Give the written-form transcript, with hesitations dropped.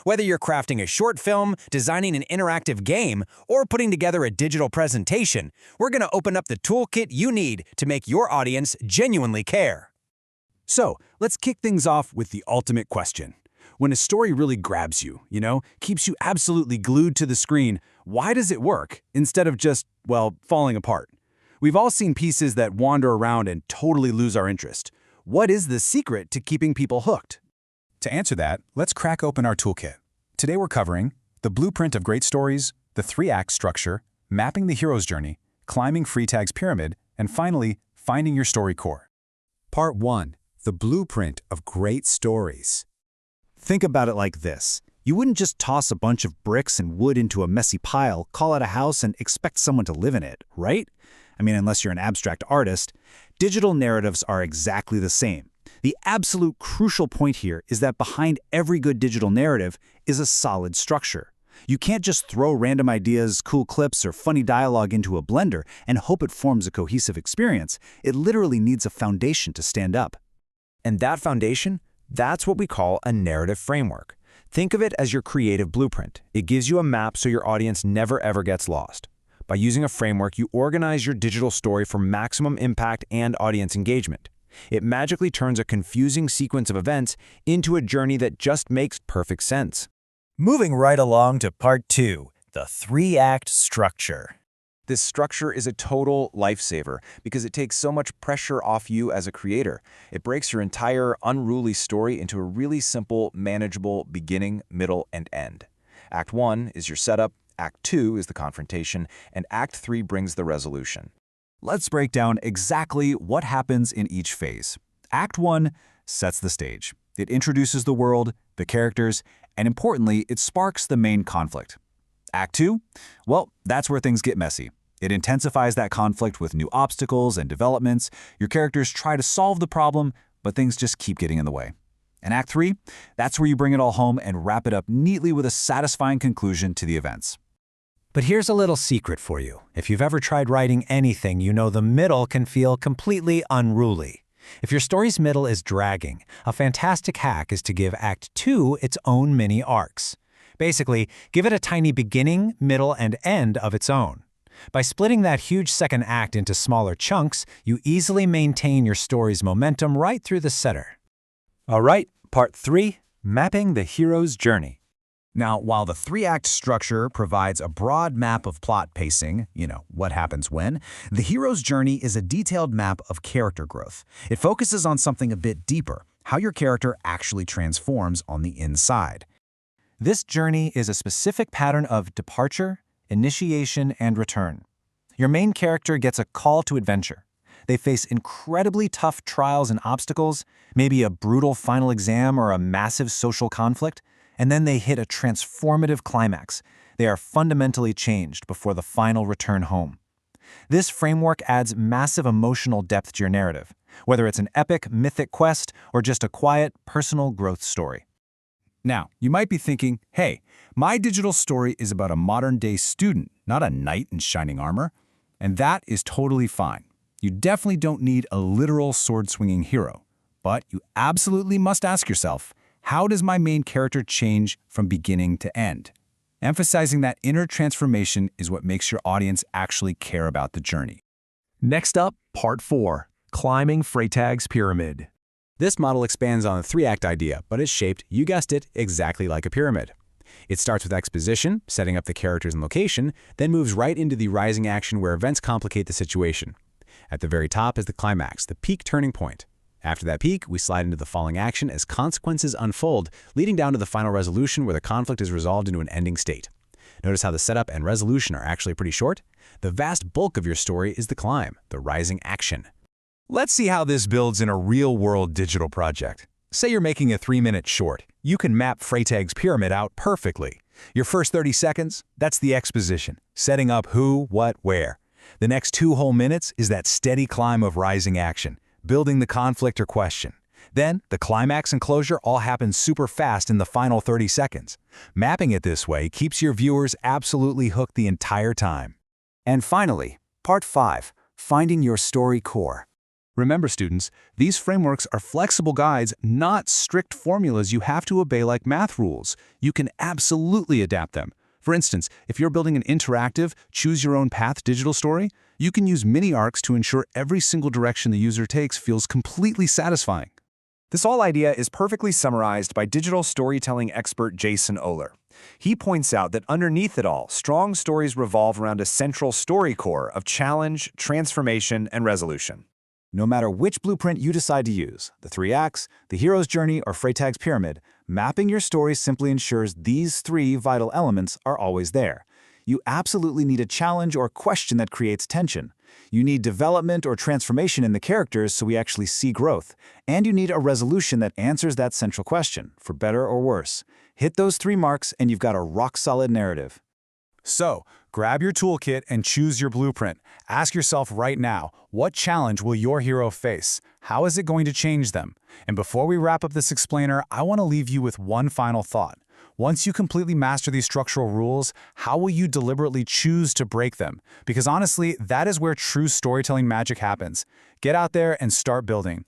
Whether you're crafting a short film, designing an interactive game, or putting together a digital presentation, we're going to open up the toolkit you need to make your audience genuinely care. So, let's kick things off with the ultimate question. When a story really grabs you, keeps you absolutely glued to the screen, why does it work instead of just, falling apart? We've all seen pieces that wander around and totally lose our interest. What is the secret to keeping people hooked? To answer that, let's crack open our toolkit. Today we're covering the blueprint of great stories, the 3-act structure, mapping the hero's journey, climbing Freytag's pyramid, and finally, finding your story core. Part 1. The blueprint of great stories. Think about it like this. You wouldn't just toss a bunch of bricks and wood into a messy pile, call it a house, and expect someone to live in it, right? Unless you're an abstract artist. Digital narratives are exactly the same. The absolute crucial point here is that behind every good digital narrative is a solid structure. You can't just throw random ideas, cool clips, or funny dialogue into a blender and hope it forms a cohesive experience. It literally needs a foundation to stand up. And that foundation, that's what we call a narrative framework. Think of it as your creative blueprint. It gives you a map so your audience never ever gets lost. By using a framework, you organize your digital story for maximum impact and audience engagement. It magically turns a confusing sequence of events into a journey that just makes perfect sense. Moving right along to Part 2, the 3-act structure. This structure is a total lifesaver because it takes so much pressure off you as a creator. It breaks your entire unruly story into a really simple, manageable beginning, middle, and end. Act 1 is your setup, Act 2 is the confrontation, and Act 3 brings the resolution. Let's break down exactly what happens in each phase. Act 1 sets the stage. It introduces the world, the characters, and importantly, it sparks the main conflict. Act 2? That's where things get messy. It intensifies that conflict with new obstacles and developments. Your characters try to solve the problem, but things just keep getting in the way. And Act 3? That's where you bring it all home and wrap it up neatly with a satisfying conclusion to the events. But here's a little secret for you. If you've ever tried writing anything, you know the middle can feel completely unruly. If your story's middle is dragging, a fantastic hack is to give Act 2 its own mini arcs. Basically, give it a tiny beginning, middle, and end of its own. By splitting that huge second act into smaller chunks, you easily maintain your story's momentum right through the center. All right, Part 3, mapping the hero's journey. Now, while the 3-act structure provides a broad map of plot pacing, what happens when, the hero's journey is a detailed map of character growth. It focuses on something a bit deeper, how your character actually transforms on the inside. This journey is a specific pattern of departure, initiation, and return. Your main character gets a call to adventure. They face incredibly tough trials and obstacles, maybe a brutal final exam or a massive social conflict, and then they hit a transformative climax. They are fundamentally changed before the final return home. This framework adds massive emotional depth to your narrative, whether it's an epic, mythic quest or just a quiet, personal growth story. Now, you might be thinking, hey, my digital story is about a modern-day student, not a knight in shining armor. And that is totally fine. You definitely don't need a literal sword-swinging hero. But you absolutely must ask yourself, how does my main character change from beginning to end? Emphasizing that inner transformation is what makes your audience actually care about the journey. Next up, Part 4, climbing Freytag's pyramid. This model expands on the 3-act idea, but is shaped, you guessed it, exactly like a pyramid. It starts with exposition, setting up the characters and location, then moves right into the rising action where events complicate the situation. At the very top is the climax, the peak turning point. After that peak, we slide into the falling action as consequences unfold, leading down to the final resolution where the conflict is resolved into an ending state. Notice how the setup and resolution are actually pretty short? The vast bulk of your story is the climb, the rising action. Let's see how this builds in a real-world digital project. Say you're making a 3-minute short. You can map Freytag's pyramid out perfectly. Your first 30 seconds, that's the exposition, setting up who, what, where. The next 2 whole minutes is that steady climb of rising action, building the conflict or question. Then, the climax and closure all happen super fast in the final 30 seconds. Mapping it this way keeps your viewers absolutely hooked the entire time. And finally, Part 5, finding your story core. Remember, students, these frameworks are flexible guides, not strict formulas you have to obey like math rules. You can absolutely adapt them. For instance, if you're building an interactive, choose-your-own-path digital story, you can use mini-arcs to ensure every single direction the user takes feels completely satisfying. This whole idea is perfectly summarized by digital storytelling expert Jason Oler. He points out that underneath it all, strong stories revolve around a central story core of challenge, transformation, and resolution. No matter which blueprint you decide to use, the 3 acts, the hero's journey, or Freytag's pyramid, mapping your story simply ensures these 3 vital elements are always there. You absolutely need a challenge or question that creates tension. You need development or transformation in the characters so we actually see growth. And you need a resolution that answers that central question, for better or worse. Hit those 3 marks and you've got a rock-solid narrative. So, grab your toolkit and choose your blueprint. Ask yourself right now, what challenge will your hero face? How is it going to change them? And before we wrap up this explainer, I want to leave you with one final thought. Once you completely master these structural rules, how will you deliberately choose to break them? Because honestly, that is where true storytelling magic happens. Get out there and start building.